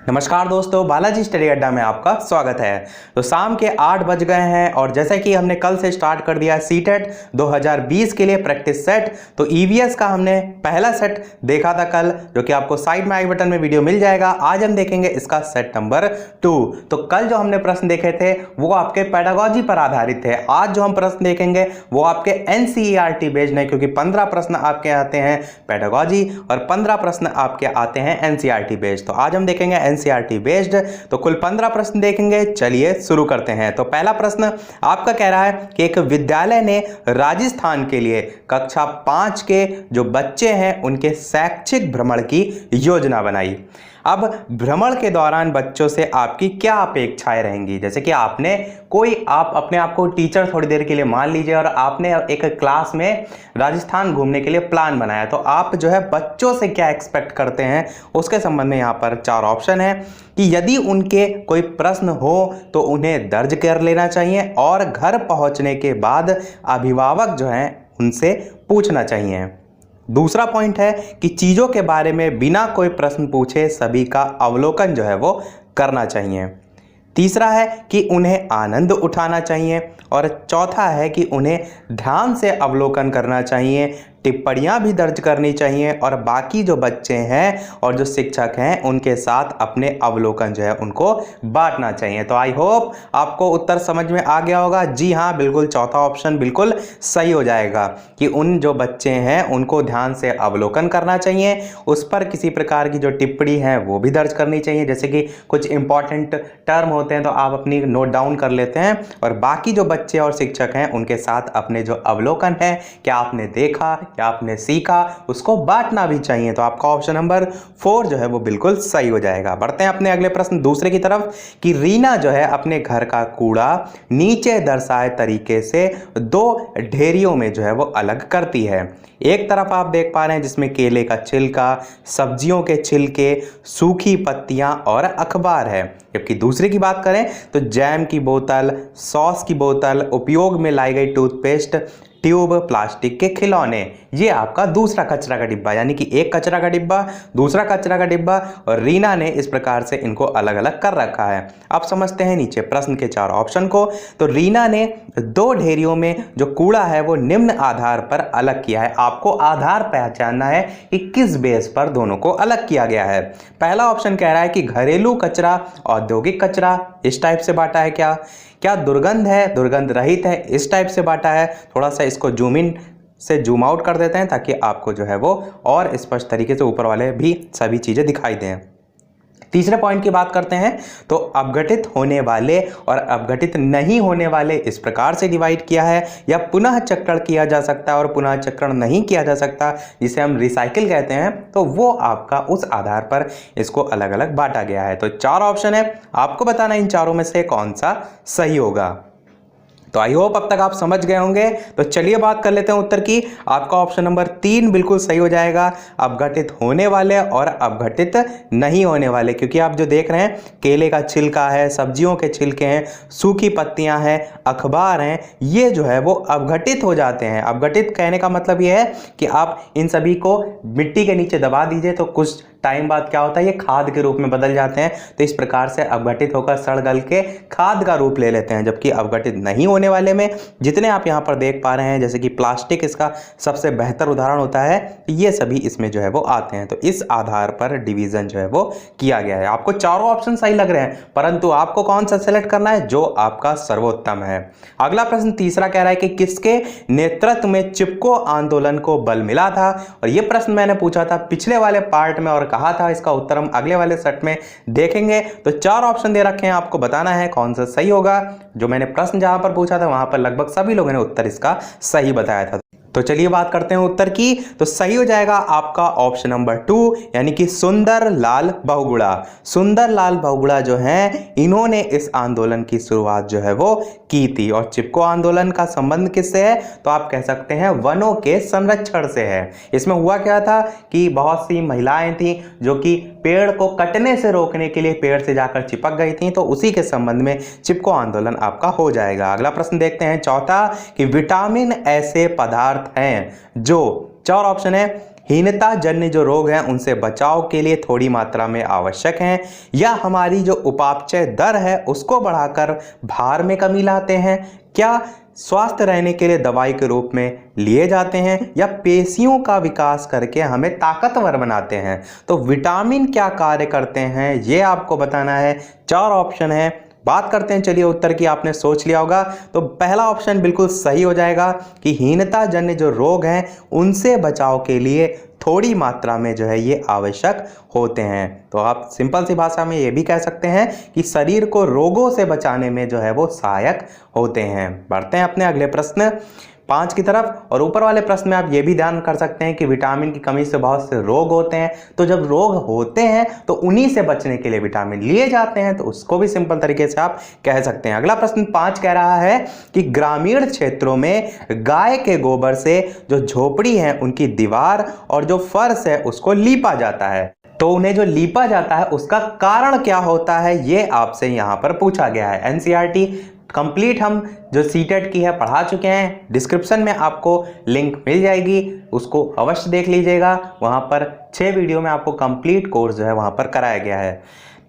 नमस्कार दोस्तों, बालाजी स्टडी अड्डा में आपका स्वागत है। तो शाम के 8 बज गए हैं और जैसे कि हमने कल से स्टार्ट कर दिया सीटेट 2020 के लिए प्रैक्टिस सेट। तो ईवीएस का हमने पहला सेट देखा था कल, जो कि आपको साइड में आई बटन में वीडियो मिल जाएगा। आज हम देखेंगे इसका सेट नंबर 2। तो कल जो हमने प्रश्न देखे थे वो आपके पेडागॉजी पर आधारित थे। आज जो हम प्रश्न देखेंगे वो आपके एनसीईआरटी बेस्ड है, क्योंकि 15 प्रश्न आपके आते हैं पेडागॉजी और 15 प्रश्न आपके आते हैं एनसीईआरटी बेस्ड। तो आज हम देखेंगे एनसीईआरटी बेस्ड, तो कुल 15 प्रश्न देखेंगे। चलिए शुरू करते हैं। तो पहला प्रश्न आपका कह रहा है कि एक विद्यालय ने राजस्थान के लिए कक्षा 5 के जो बच्चे हैं उनके शैक्षिक भ्रमण की योजना बनाई। अब भ्रमण के दौरान बच्चों से आपकी क्या अपेक्षाएं रहेंगी? जैसे कि आप अपने आप को टीचर थोड़ी देर के लिए मान लीजिए और आपने एक क्लास में राजस्थान घूमने के लिए प्लान बनाया, तो आप जो है बच्चों से क्या एक्सपेक्ट करते हैं उसके संबंध में यहाँ पर 4 ऑप्शन है कि यदि उनके कोई प्रश्न हो तो उन्हें दर्ज कर लेना चाहिए और घर पहुंचने के बाद अभिभावक जो है उनसे पूछना चाहिए। दूसरा पॉइंट है कि चीज़ों के बारे में बिना कोई प्रश्न पूछे सभी का अवलोकन जो है वो करना चाहिए। तीसरा है कि उन्हें आनंद उठाना चाहिए और चौथा है कि उन्हें ध्यान से अवलोकन करना चाहिए, टिप्पणियां भी दर्ज करनी चाहिए और बाकी जो बच्चे हैं और जो शिक्षक हैं उनके साथ अपने अवलोकन जो है उनको बांटना चाहिए। तो आई होप आपको उत्तर समझ में आ गया होगा। जी हाँ, बिल्कुल चौथा ऑप्शन बिल्कुल सही हो जाएगा कि उन जो बच्चे हैं उनको ध्यान से अवलोकन करना चाहिए, उस पर किसी प्रकार की जो टिप्पणी है वो भी दर्ज करनी चाहिए। जैसे कि कुछ इंपॉर्टेंट टर्म होते हैं तो आप अपनी नोट डाउन कर लेते हैं और बाकी जो बच्चे और शिक्षक हैं उनके साथ अपने जो अवलोकन है, क्या आपने देखा, क्या आपने सीखा, उसको बांटना भी चाहिए। तो आपका ऑप्शन नंबर 4 जो है वो बिल्कुल सही हो जाएगा। बढ़ते हैं अपने अगले प्रश्न दूसरे की तरफ कि रीना जो है अपने घर का कूड़ा नीचे दर्शाए तरीके से 2 ढेरियों में जो है वो अलग करती है। एक तरफ आप देख पा रहे हैं जिसमें केले का छिलका, सब्जियों के छिलके, सूखी पत्तियां और अखबार है, जबकि दूसरे की बात करें तो जैम की बोतल, सॉस की बोतल, उपयोग में लाई गई टूथपेस्ट, ट्यूब, प्लास्टिक के खिलौने। ये आपका दूसरा कचरा का डिब्बा, यानी कि एक कचरा का डिब्बा, दूसरा कचरा का डिब्बा, और रीना ने इस प्रकार से इनको अलग अलग कर रखा है। अब समझते हैं नीचे प्रश्न के 4 ऑप्शन को। तो रीना ने 2 ढेरियों में जो कूड़ा है वो निम्न आधार पर अलग किया है। आपको आधार पहचानना है कि किस बेस पर दोनों को अलग किया गया है। पहला ऑप्शन कह रहा है कि घरेलू कचरा, औद्योगिक कचरा, इस टाइप से बांटा है। क्या दुर्गंध है, दुर्गंध रहित है, इस टाइप से बांटा है। थोड़ा सा इसको जूम इन से जूम आउट कर देते हैं ताकि आपको जो है वो और स्पष्ट तरीके से ऊपर वाले भी सभी चीजें दिखाई दें। तीसरे पॉइंट की बात करते हैं तो अपघटित होने वाले और अपघटित नहीं होने वाले इस प्रकार से डिवाइड किया है, या पुनः चक्रण किया जा सकता है और पुनः चक्रण नहीं किया जा सकता, जिसे हम रिसाइकिल कहते हैं। तो वो आपका उस आधार पर इसको अलग अलग बांटा गया है। तो 4 ऑप्शन है, आपको बताना इन चारों में से कौन सा सही होगा। तो आई होप अब तक आप समझ गए होंगे। तो चलिए बात कर लेते हैं उत्तर की। आपका ऑप्शन नंबर 3 बिल्कुल सही हो जाएगा, अपघटित होने वाले और अपघटित नहीं होने वाले, क्योंकि आप जो देख रहे हैं केले का छिलका है, सब्जियों के छिलके हैं, सूखी पत्तियां हैं, अखबार हैं, ये जो है वो अपघटित हो जाते हैं। अपघटित कहने का मतलब ये है कि आप इन सभी को मिट्टी के नीचे दबा दीजिए तो कुछ टाइम बाद क्या होता है, ये खाद के रूप में बदल जाते हैं। तो इस प्रकार से अपघटित होकर सड़ गल के खाद का रूप ले लेते हैं। जबकि अपघटित नहीं होने वाले में जितने आप यहाँ पर देख पा रहे हैं, जैसे कि प्लास्टिक इसका सबसे बेहतर उदाहरण होता है, ये सभी इसमें जो है वो आते हैं। तो इस आधार पर डिवीजन जो है वो किया गया है। आपको चारों ऑप्शन सही लग रहे हैं, परंतु आपको कौन सा सेलेक्ट करना है जो आपका सर्वोत्तम है। अगला प्रश्न तीसरा कह रहा है कि किसके नेतृत्व में चिपको आंदोलन को बल मिला था। और यह प्रश्न मैंने पूछा था पिछले वाले पार्ट में और कहा था इसका उत्तर हम अगले वाले सेट में देखेंगे। तो 4 ऑप्शन दे रखे हैं, आपको बताना है कौन सा सही होगा। जो मैंने प्रश्न जहां पर पूछा था वहां पर लगभग सभी लोगों ने उत्तर इसका सही बताया था। तो चलिए बात करते हैं उत्तर की। तो सही हो जाएगा आपका ऑप्शन नंबर 2, यानी कि सुंदर लाल बहुगुणा। सुंदर लाल बहुगुणा जो है इन्होंने इस आंदोलन की शुरुआत जो है वो की थी। और चिपको आंदोलन का संबंध किससे है, तो आप कह सकते हैं वनों के संरक्षण से है। इसमें हुआ क्या था कि बहुत सी महिलाएं थी जो कि पेड़ को कटने से रोकने के लिए पेड़ से जाकर चिपक गई थी, तो उसी के संबंध में चिपको आंदोलन आपका हो जाएगा। अगला प्रश्न देखते हैं चौथा कि विटामिन ऐसे पदार्थ हैं जो 4 ऑप्शन है हीनता जन्य जो रोग हैं उनसे बचाव के लिए थोड़ी मात्रा में आवश्यक हैं, या हमारी जो उपापचय दर है उसको बढ़ाकर भार में कमी लाते हैं, क्या स्वस्थ रहने के लिए दवाई के रूप में लिए जाते हैं, या पेशियों का विकास करके हमें ताकतवर बनाते हैं। तो विटामिन क्या कार्य करते हैं ये आपको बताना है। 4 ऑप्शन है, बात करते हैं। चलिए उत्तर की आपने सोच लिया होगा, तो पहला ऑप्शन बिल्कुल सही हो जाएगा कि हीनता जन्य जो रोग हैं उनसे बचाव के लिए थोड़ी मात्रा में जो है ये आवश्यक होते हैं। तो आप सिंपल सी भाषा में ये भी कह सकते हैं कि शरीर को रोगों से बचाने में जो है वो सहायक होते हैं। बढ़ते हैं अपने अगले प्रश्न 5 की तरफ। और ऊपर वाले प्रश्न में आप ये भी ध्यान कर सकते हैं कि विटामिन की कमी से बहुत से रोग होते हैं, तो जब रोग होते हैं तो उन्हीं से बचने के लिए विटामिन लिए जाते हैं, तो उसको भी सिंपल तरीके से आप कह सकते हैं। अगला प्रश्न 5 कह रहा है कि ग्रामीण क्षेत्रों में गाय के गोबर से जो झोपड़ी है उनकी दीवार और जो फर्श है उसको लीपा जाता है, तो उन्हें जो लीपा जाता है उसका कारण क्या होता है ये आपसे यहां पर पूछा गया है। एनसीईआरटी कंप्लीट हम जो सीटेट की है पढ़ा चुके हैं, डिस्क्रिप्शन में आपको लिंक मिल जाएगी, उसको अवश्य देख लीजिएगा। वहां पर 6 वीडियो में आपको कंप्लीट कोर्स जो है वहां पर कराया गया है।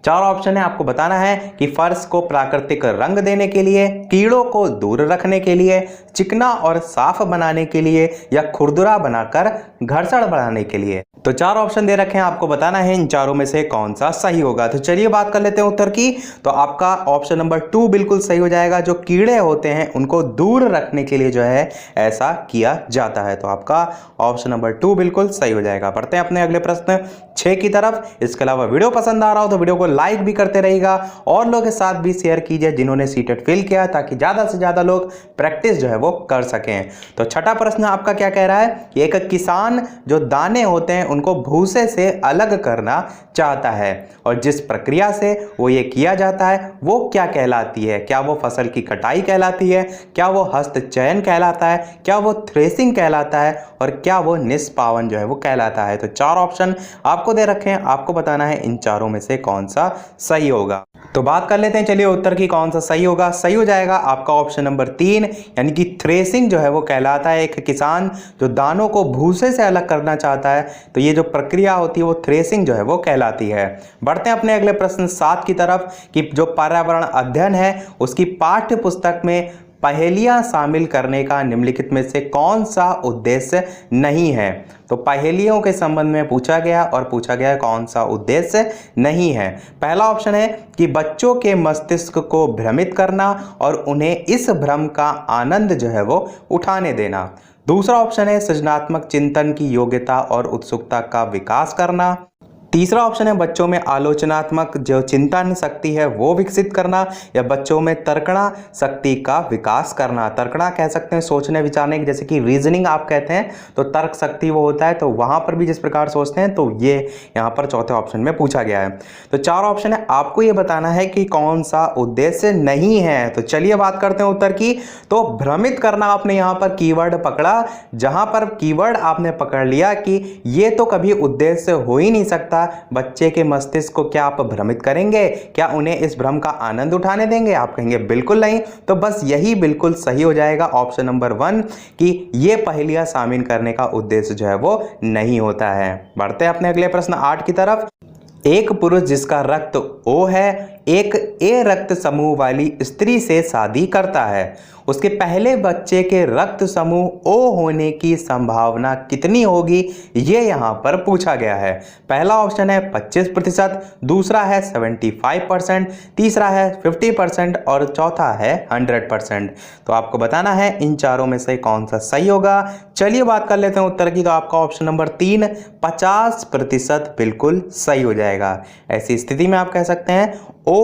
4 ऑप्शन है, आपको बताना है कि फर्श को प्राकृतिक रंग देने के लिए, कीड़ों को दूर रखने के लिए, चिकना और साफ बनाने के लिए, या खुरदुरा बनाकर घर्षण बढ़ाने के लिए। तो 4 ऑप्शन दे रखे हैं, आपको बताना है इन चारों में से कौन सा सही होगा। तो चलिए बात कर लेते हैं उत्तर की। तो आपका ऑप्शन नंबर 2 बिल्कुल सही हो जाएगा। जो कीड़े होते हैं उनको दूर रखने के लिए जो है ऐसा किया जाता है। तो आपका ऑप्शन नंबर 2 बिल्कुल सही हो जाएगा। बढ़ते हैं अपने अगले प्रश्न 6 की तरफ। इसके अलावा वीडियो पसंद आ रहा हो तो वीडियो को लाइक भी करते रहिएगा और लोगों के साथ भी शेयर कीजिए जिन्होंने सीटेट फिल किया, ताकि ज्यादा से ज्यादा लोग प्रैक्टिस जो है वो कर सकें। तो छठा प्रश्न आपका क्या कह रहा है कि एक किसान जो दाने होते हैं उनको भूसे से अलग करना चाहता है, और जिस प्रक्रिया से वो ये किया जाता है वो क्या कहलाती है? क्या वो फसल की कटाई कहलाती है, क्या वो हस्तचयन कहलाता है, क्या वो थ्रेसिंग कहलाता है, और क्या वो निष्पावन जो है वो कहलाता है? तो 4 ऑप्शन आपको दे रखे हैं, आपको बताना है इन चारों में से कौन सा सही होगा। तो बात कर लेते हैं चलिए उत्तर की, कौन सा सही होगा। सही हो जाएगा आपका ऑप्शन नंबर 3, यानी कि थ्रेसिंग जो है वो कहलाता है। एक किसान जो दानों को भूसे से अलग करना चाहता है, तो ये जो प्रक्रिया होती है वो थ्रेसिंग जो है वो कहलाती है। बढ़ते हैं अपने अगले प्रश्न 7 की तरफ कि जो पर्यावरण अध्ययन है उसकी पाठ्य पुस्तक में पहेलियां शामिल करने का निम्नलिखित में से कौन सा उद्देश्य नहीं है? तो पहेलियों के संबंध में पूछा गया और पूछा गया कौन सा उद्देश्य नहीं है। पहला ऑप्शन है कि बच्चों के मस्तिष्क को भ्रमित करना और उन्हें इस भ्रम का आनंद जो है वो उठाने देना। दूसरा ऑप्शन है सृजनात्मक चिंतन की योग्यता और उत्सुकता का विकास करना। तीसरा ऑप्शन है बच्चों में आलोचनात्मक जो चिंतन शक्ति है वो विकसित करना, या बच्चों में तर्कणा शक्ति का विकास करना। तर्कणा कह सकते हैं सोचने विचारने की, जैसे कि रीजनिंग आप कहते हैं, तो तर्क शक्ति वो होता है, तो वहां पर भी जिस प्रकार सोचते हैं, तो ये यहाँ पर चौथे ऑप्शन में पूछा गया है। तो 4 ऑप्शन है, आपको ये बताना है कि कौन सा उद्देश्य नहीं है। तो चलिए बात करते हैं उत्तर की। तो भ्रमित करना आपने यहाँ पर कीवर्ड पकड़ा, जहां पर कीवर्ड आपने पकड़ लिया कि ये तो कभी उद्देश्य हो ही नहीं सकता, बच्चे के मस्तिष्क को क्या आप भ्रमित करेंगे? क्या उन्हें इस भ्रम का आनंद उठाने देंगे? आप कहेंगे बिल्कुल नहीं। तो बस यही बिल्कुल सही हो जाएगा ऑप्शन नंबर 1 कि ये पहेलियां शामिल करने का उद्देश्य जो है वो नहीं होता है। बढ़ते हैं अपने अगले प्रश्न 8 की तरफ। एक पुरुष जिसका रक्त O है एक ए रक्त समूह वाली स्त्री से शादी करता है, उसके पहले बच्चे के रक्त समूह O होने की संभावना कितनी होगी? ये यहाँ पर पूछा गया है। पहला ऑप्शन है 25%, दूसरा है 75%, तीसरा है 50% और चौथा है 100%। तो आपको बताना है इन चारों में से कौन सा सही होगा। चलिए बात कर लेते हैं उत्तर की। तो आपका ऑप्शन नंबर 3 50% बिल्कुल सही हो जाएगा। ऐसी स्थिति में आप कह सकते हैं O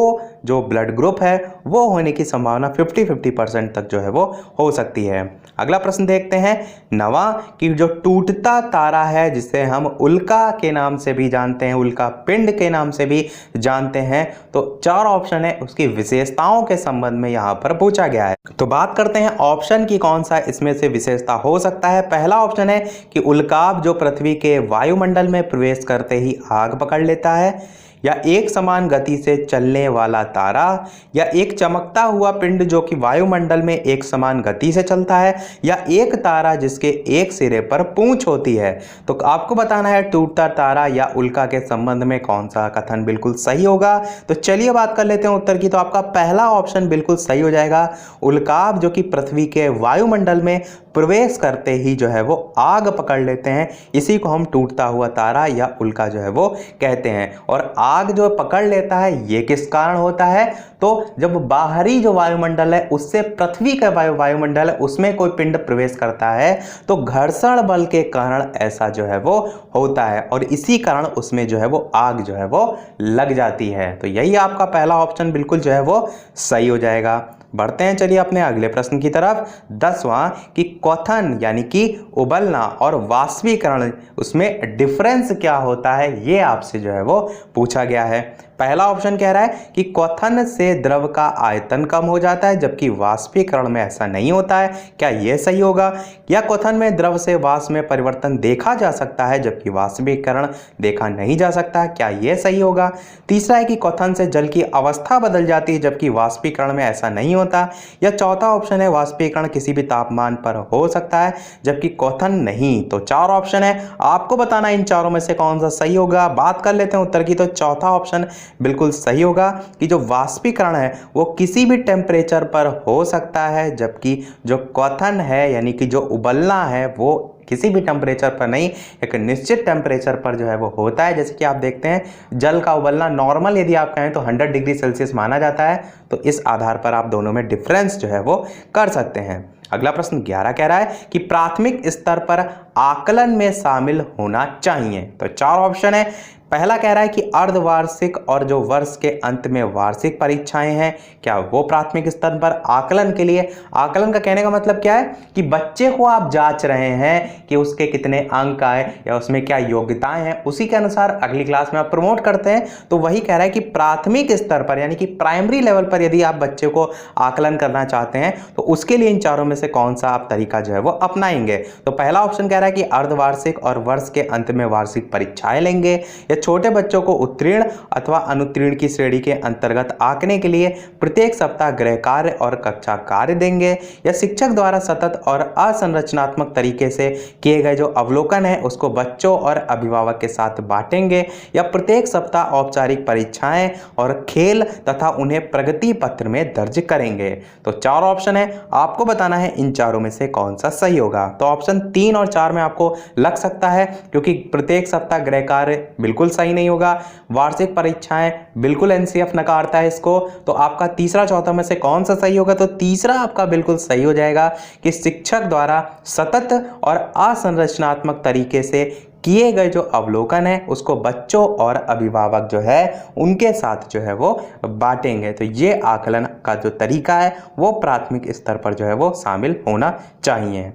जो ब्लड ग्रुप है वो होने की संभावना 50% तक जो है वो हो सकती है। अगला प्रश्न देखते हैं 9वां कि जो टूटता तारा है जिसे हम उल्का के नाम से भी जानते हैं, उल्का पिंड के नाम से भी जानते हैं, तो 4 ऑप्शन है उसकी विशेषताओं के संबंध में यहाँ पर पूछा गया है। तो बात करते हैं ऑप्शन की कौन सा इसमें से विशेषता हो सकता है। पहला ऑप्शन है कि उल्काब जो पृथ्वी के वायुमंडल में प्रवेश करते ही आग पकड़ लेता है, या एक समान गति से चलने वाला तारा, या एक चमकता हुआ पिंड जो कि वायुमंडल में एक समान गति से चलता है, या एक तारा जिसके एक सिरे पर पूंछ होती है। तो आपको बताना है टूटता तारा या उल्का के संबंध में कौन सा कथन बिल्कुल सही होगा। तो चलिए बात कर लेते हैं उत्तर की। तो आपका पहला ऑप्शन बिल्कुल सही हो जाएगा। उल्काब जो कि पृथ्वी के वायुमंडल में प्रवेश करते ही जो है वो आग पकड़ लेते हैं, इसी को हम टूटता हुआ तारा या उल्का जो है वो कहते हैं। और आग जो पकड़ लेता है ये किस कारण होता है? तो जब बाहरी जो वायुमंडल है उससे पृथ्वी का वायुमंडल है उसमें कोई पिंड प्रवेश करता है तो घर्षण बल के कारण ऐसा जो है वो होता है, और इसी कारण उसमें जो है वो आग जो है वो लग जाती है। तो यही आपका पहला ऑप्शन बिल्कुल जो है वो सही हो जाएगा। बढ़ते हैं चलिए अपने अगले प्रश्न की तरफ। 10वां कि क्वथन यानी कि उबलना और वाष्पीकरण उसमें डिफरेंस क्या होता है, ये आपसे जो है वो पूछा गया है। पहला ऑप्शन कह रहा है कि क्वथन से द्रव का आयतन कम हो जाता है जबकि वाष्पीकरण में ऐसा नहीं होता है, क्या यह सही होगा? या क्वथन में द्रव से वाष्प में परिवर्तन देखा जा सकता है जबकि वाष्पीकरण देखा नहीं जा सकता, क्या यह सही होगा? तीसरा है कि क्वथन से जल की अवस्था बदल जाती है जबकि वाष्पीकरण में ऐसा नहीं होता। या चौथा ऑप्शन है वाष्पीकरण किसी भी तापमान पर हो सकता है जबकि क्वथन नहीं। तो चार ऑप्शन है, आपको बताना इन चारों में से कौन सा सही होगा। बात कर लेते हैं उत्तर की। तो चौथा ऑप्शन बिल्कुल सही होगा कि जो वाष्पीकरण है वो किसी भी टेम्परेचर पर हो सकता है जबकि जो क्वथन है यानी कि जो उबलना है वो किसी भी टेम्परेचर पर नहीं, एक निश्चित टेम्परेचर पर जो है वो होता है। जैसे कि आप देखते हैं जल का उबलना नॉर्मल यदि आप कहें तो 100 डिग्री सेल्सियस माना जाता है, तो इस आधार पर आप दोनों में डिफरेंस जो है वो कर सकते हैं। अगला प्रश्न 11 कह रहा है कि प्राथमिक स्तर पर आकलन में शामिल होना चाहिए। तो चार ऑप्शन है। पहला कह रहा है कि अर्धवार्षिक और जो वर्ष के अंत में वार्षिक परीक्षाएं हैं, क्या वो प्राथमिक स्तर पर आकलन के लिए? आकलन का कहने का मतलब क्या है कि बच्चे को आप जांच रहे हैं कि उसके कितने अंक आए या उसमें क्या योग्यताएं हैं, उसी के अनुसार अगली क्लास में आप प्रमोट करते हैं। तो वही कह रहा है कि प्राथमिक स्तर पर यानी कि प्राइमरी लेवल पर यदि आप बच्चे को आकलन करना चाहते हैं तो उसके लिए इन चारों में से कौन सा आप तरीका जो है वो अपनाएंगे। तो पहला ऑप्शन कह रहा है कि अर्धवार्षिक और वर्ष के अंत में वार्षिक परीक्षाएं लेंगे, या छोटे बच्चों को उत्तीर्ण अथवा अनुत्तीर्ण की श्रेणी के अंतर्गत आंकने के लिए प्रत्येक सप्ताह गृह कार्य और कक्षा कार्य देंगे, या शिक्षक द्वारा सतत और असंरचनात्मक तरीके से किए गए जो अवलोकन है उसको बच्चों और अभिभावक के साथ बांटेंगे, या प्रत्येक सप्ताह औपचारिक परीक्षाएं और खेल तथा उन्हें प्रगति पत्र में दर्ज करेंगे। तो चार ऑप्शन है, आपको बताना है इन चारों में से कौन सा सही होगा। तो ऑप्शन 3 और 4 में आपको लग सकता है क्योंकि प्रत्येक सप्ताह गृह कार्य बिल्कुल सही नहीं होगा, वार्षिक परीक्षाएं बिल्कुल एनसीएफ नकारता है इसको। तो आपका तीसरा चौथा में से कौन सा सही होगा? तो तीसरा आपका बिल्कुल सही हो जाएगा कि शिक्षक द्वारा सतत और असंरचनात्मक तरीके से किए गए जो अवलोकन है उसको बच्चों और अभिभावक जो है उनके साथ जो है वो बांटेंगे। तो ये आकलन का जो तरीका है वो प्राथमिक स्तर पर जो है वो शामिल होना चाहिए।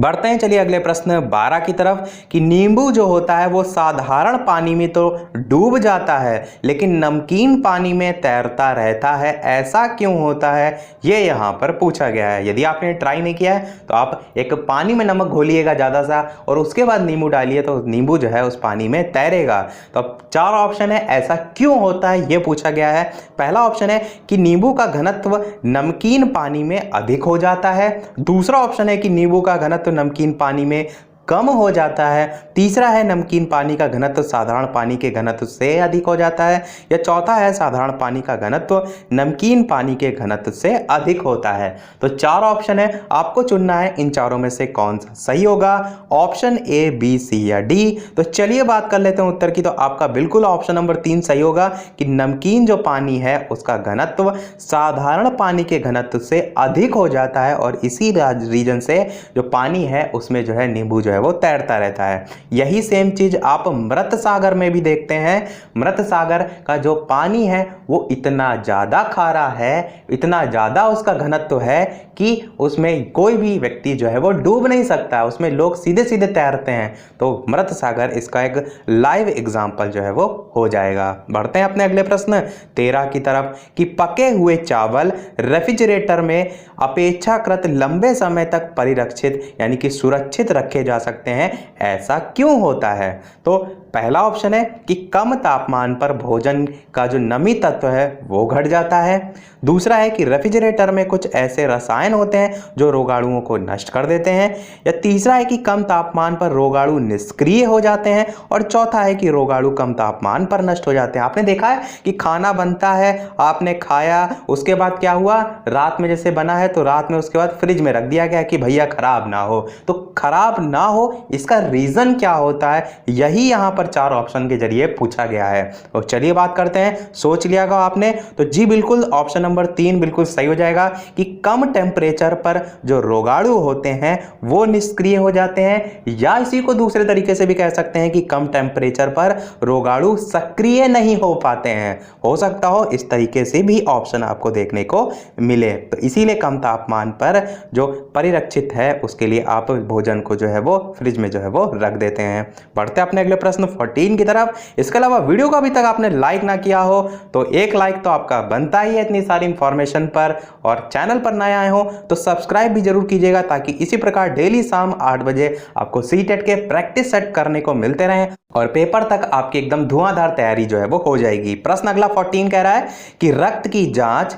बढ़ते हैं चलिए अगले प्रश्न 12 की तरफ कि नींबू जो होता है वो साधारण पानी में तो डूब जाता है लेकिन नमकीन पानी में तैरता रहता है, ऐसा क्यों होता है, ये यहाँ पर पूछा गया है। यदि आपने ट्राई नहीं किया है तो आप एक पानी में नमक घोलिएगा ज़्यादा सा और उसके बाद नींबू डालिए तो नींबू जो है उस पानी में तैरेगा। तो अब चार ऑप्शन है, ऐसा क्यों होता है ये पूछा गया है। पहला ऑप्शन है कि नींबू का घनत्व नमकीन पानी में अधिक हो जाता है। दूसरा ऑप्शन है कि नींबू का घनत्व नमकीन पानी में कम हो जाता है। तीसरा है नमकीन पानी का घनत्व साधारण पानी के घनत्व से अधिक हो जाता है। या चौथा है साधारण पानी का घनत्व नमकीन पानी के घनत्व से अधिक होता है। तो चार ऑप्शन है, आपको चुनना है इन चारों में से कौन सा सही होगा, ऑप्शन ए, बी, सी या डी। तो चलिए बात कर लेते हैं उत्तर की। तो आपका बिल्कुल ऑप्शन नंबर 3 सही होगा कि नमकीन जो पानी है उसका घनत्व साधारण पानी के घनत्व से अधिक हो जाता है और इसी रीजन से जो पानी है उसमें जो है नींबू जो है वो तैरता रहता है। यही सेम चीज आप मृत सागर में भी देखते हैं। मृत सागर का जो पानी है वो इतना ज्यादा खारा है, इतना ज्यादा उसका घनत्व है कि उसमें कोई भी व्यक्ति जो है वो डूब नहीं सकता, उसमें लोग सीधे सीधे तैरते हैं। तो मृत सागर इसका एक लाइव एग्जाम्पल जो है वो हो जाएगा। बढ़ते हैं अपने अगले प्रश्न 13 की तरफ कि पके हुए चावल रेफ्रिजरेटर में अपेक्षाकृत लंबे समय तक परिरक्षित यानी कि सुरक्षित रखे जा सकते हैं, ऐसा क्यों होता है। तो पहला ऑप्शन है कि कम तापमान पर भोजन का जो नमी तत्व है वो घट जाता है। दूसरा है कि रेफ्रिजरेटर में कुछ ऐसे रसायन होते हैं जो रोगाणुओं को नष्ट कर देते हैं। या तीसरा है कि कम तापमान पर रोगाणु निष्क्रिय हो जाते हैं। और चौथा है कि रोगाणु कम तापमान पर नष्ट हो जाते हैं। आपने देखा है कि खाना बनता है, आपने खाया, उसके बाद क्या हुआ, रात में जैसे बना है तो रात में उसके बाद फ्रिज में रख दिया गया कि भैया खराब ना हो। तो खराब ना हो इसका रीजन क्या होता है, यही यहां पर 4 ऑप्शन के जरिए पूछा गया है। तो चलिए बात करते हैं। सोच लिया होगा आपने, तो जी बिल्कुल ऑप्शन नंबर 3 बिल्कुल सही हो जाएगा कि कम टेम्परेचर पर जो रोगाणु होते हैं वो निष्क्रिय हो जाते हैं। या इसी को दूसरे तरीके से भी कह सकते हैं कि कम टेम्परेचर पर रोगाणु सक्रिय नहीं हो पाते हैं। हो सकता हो इस तरीके से भी ऑप्शन आपको देखने को मिले। तो इसीलिए कम तापमान पर जो परिरक्षित है उसके लिए आप भोजन को जो है वो फ्रिज में जो है वो रख देते हैं। बढ़ते अपने अगले प्रश्न 14 की तरफ। इसके अलावा वीडियो को अभी तक आपने लाइक ना किया हो तो एक लाइक तो आपका बनता ही है इतनी सारी इंफॉर्मेशन पर। और चैनल पर नए आए हो तो सब्सक्राइब भी जरूर कीजिएगा ताकि इसी प्रकार डेली शाम 8 बजे आपको सीटेट के प्रैक्टिस सेट करने को मिलते रहें और पेपर तक आपकी एकदम धुआंधार तैयारी जो है वो हो जाएगी। प्रश्न अगला 14 कह रहा है कि रक्त की जांच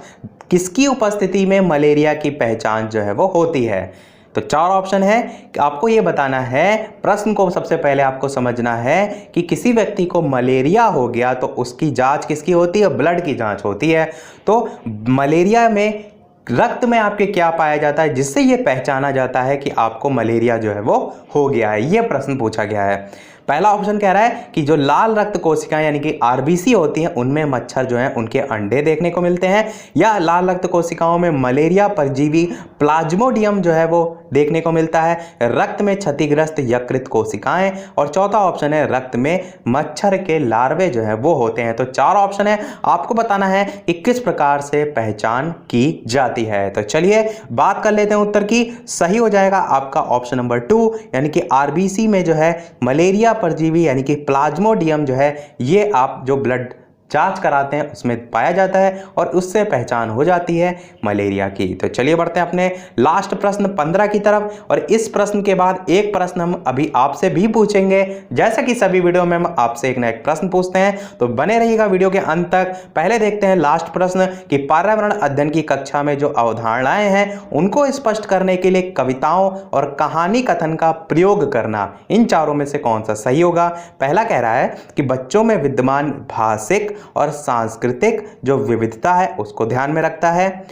किसकी उपस्थिति में मलेरिया की पहचान जो है वो होती है। तो 4 ऑप्शन है कि आपको ये बताना है, प्रश्न को सबसे पहले आपको समझना है कि किसी व्यक्ति को मलेरिया हो गया तो उसकी जांच किसकी होती है, ब्लड की जांच होती है। तो मलेरिया में रक्त में आपके क्या पाया जाता है जिससे ये पहचाना जाता है कि आपको मलेरिया जो है वो हो गया है, ये प्रश्न पूछा गया है। पहला ऑप्शन कह रहा है कि जो लाल रक्त कोशिकाएं यानी कि आरबीसी होती हैं उनमें मच्छर जो हैं उनके अंडे देखने को मिलते हैं, या लाल रक्त कोशिकाओं में मलेरिया परजीवी प्लाज्मोडियम जो है वो देखने को मिलता है, रक्त में क्षतिग्रस्त यकृत कोशिकाएं, और चौथा ऑप्शन है रक्त में मच्छर के लार्वे जो है वो होते हैं। तो 4 ऑप्शन है, आपको बताना है कि किस प्रकार से पहचान की जाती है। तो चलिए बात कर लेते हैं उत्तर की। सही हो जाएगा आपका ऑप्शन नंबर 2 यानी कि आरबीसी में जो है मलेरिया परजीवी यानी कि प्लाज्मोडियम जो है ये आप जो ब्लड जांच कराते हैं उसमें पाया जाता है और उससे पहचान हो जाती है मलेरिया की। तो चलिए बढ़ते हैं अपने लास्ट प्रश्न 15 की तरफ। और इस प्रश्न के बाद एक प्रश्न हम अभी आपसे भी पूछेंगे। जैसा कि सभी वीडियो में हम आपसे एक ना एक प्रश्न पूछते हैं, तो बने रहिएगा वीडियो के अंत तक। पहले देखते हैं लास्ट प्रश्न कि पर्यावरण अध्ययन की कक्षा में जो अवधारणाएं हैं उनको स्पष्ट करने के लिए कविताओं और कहानी कथन का प्रयोग करना, इन चारों में से कौन सा सही होगा। पहला कह रहा है कि बच्चों में विद्यमान भाषिक और सांस्कृतिक जो विविधता है उसको ध्यान में रखता है।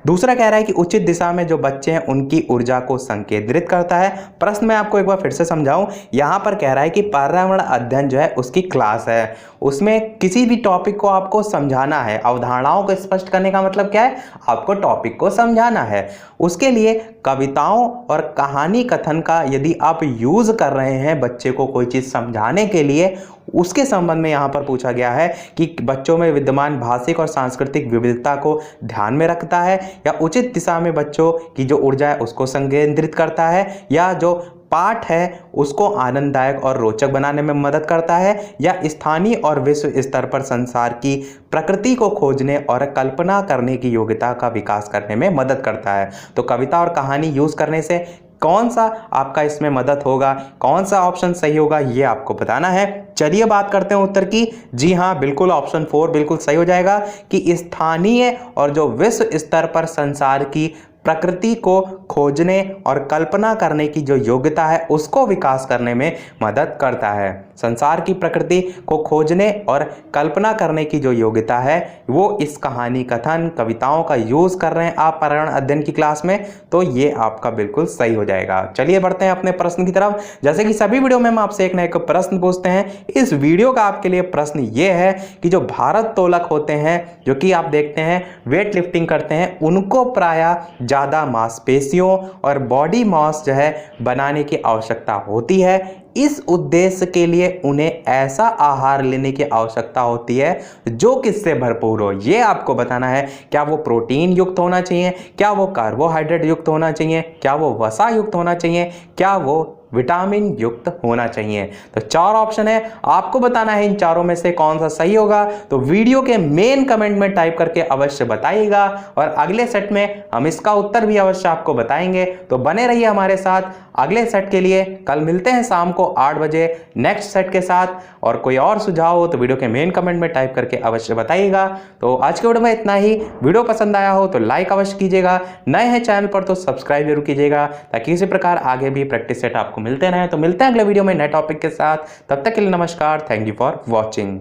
दूसरा कह रहा है कि उचित दिशा में जो बच्चे हैं उनकी ऊर्जा को संकेंद्रित करता है। प्रश्न मैं आपको एक बार फिर से समझाऊं, यहां पर कह रहा है कि पर्यावरण अध्ययन जो है उसकी क्लास है, उसमें किसी भी टॉपिक को आपको समझाना है। अवधारणाओं को स्पष्ट करने का मतलब क्या है, आपको टॉपिक को समझाना है। उसके लिए कविताओं और कहानी कथन का यदि आप यूज कर रहे हैं बच्चे को कोई चीज समझाने के लिए, उसके संबंध में यहां पर पूछा गया है कि बच्चों में विद्यमान भाषिक और सांस्कृतिक विविधता को ध्यान में रखता है, या उचित दिशा में बच्चों की जो ऊर्जा है उसको संकेंद्रित करता है, या जो पाठ है उसको आनंददायक और रोचक बनाने में मदद करता है, या स्थानीय और विश्व स्तर पर संसार की प्रकृति को खोजने और कल्पना करने की योग्यता का विकास करने में मदद करता है। तो कविता और कहानी यूज करने से कौन सा आपका इसमें मदद होगा, कौन सा ऑप्शन सही होगा, ये आपको बताना है। चलिए बात करते हैं उत्तर की। जी हाँ, बिल्कुल ऑप्शन 4 बिल्कुल सही हो जाएगा कि स्थानीय और जो विश्व स्तर पर संसार की प्रकृति को खोजने और कल्पना करने की जो योग्यता है उसको विकास करने में मदद करता है। संसार की प्रकृति को खोजने और कल्पना करने की जो योग्यता है वो इस कहानी कथन कविताओं का यूज कर रहे हैं आप पर्यावरण अध्ययन की क्लास में, तो ये आपका बिल्कुल सही हो जाएगा। चलिए बढ़ते हैं अपने प्रश्न की तरफ। जैसे कि सभी वीडियो में हम आपसे एक ना एक प्रश्न पूछते हैं, इस वीडियो का आपके लिए प्रश्न ये है कि जो भारत तोलक होते हैं जो कि आप देखते हैं वेट लिफ्टिंग करते हैं, उनको प्रायः ज्यादा मांसपेशियों और बॉडी मास जो है बनाने की आवश्यकता होती है। इस उद्देश्य के लिए उन्हें ऐसा आहार लेने की आवश्यकता होती है जो किससे भरपूर हो, ये आपको बताना है। क्या वो प्रोटीन युक्त होना चाहिए, क्या वो कार्बोहाइड्रेट युक्त होना चाहिए, क्या वो वसा युक्त होना चाहिए, क्या वो विटामिन युक्त होना चाहिए। तो 4 ऑप्शन है, आपको बताना है इन चारों में से कौन सा सही होगा। तो वीडियो के मेन कमेंट में टाइप करके अवश्य बताइएगा और अगले सेट में हम इसका उत्तर भी अवश्य आपको बताएंगे। तो बने रहिए हमारे साथ अगले सेट के लिए। कल मिलते हैं शाम को 8 बजे नेक्स्ट सेट के साथ। और कोई और सुझाव हो तो वीडियो के मेन कमेंट में टाइप करके अवश्य बताइएगा। तो आज के वीडियो में इतना ही। वीडियो पसंद आया हो तो लाइक अवश्य कीजिएगा, नए हैं चैनल पर तो सब्सक्राइब जरूर कीजिएगा, ताकि इसी प्रकार आगे भी प्रैक्टिस सेट आपको मिलते रहें। तो मिलते हैं अगले वीडियो में नए टॉपिक के साथ। तब तक के लिए नमस्कार। Thank you for watching.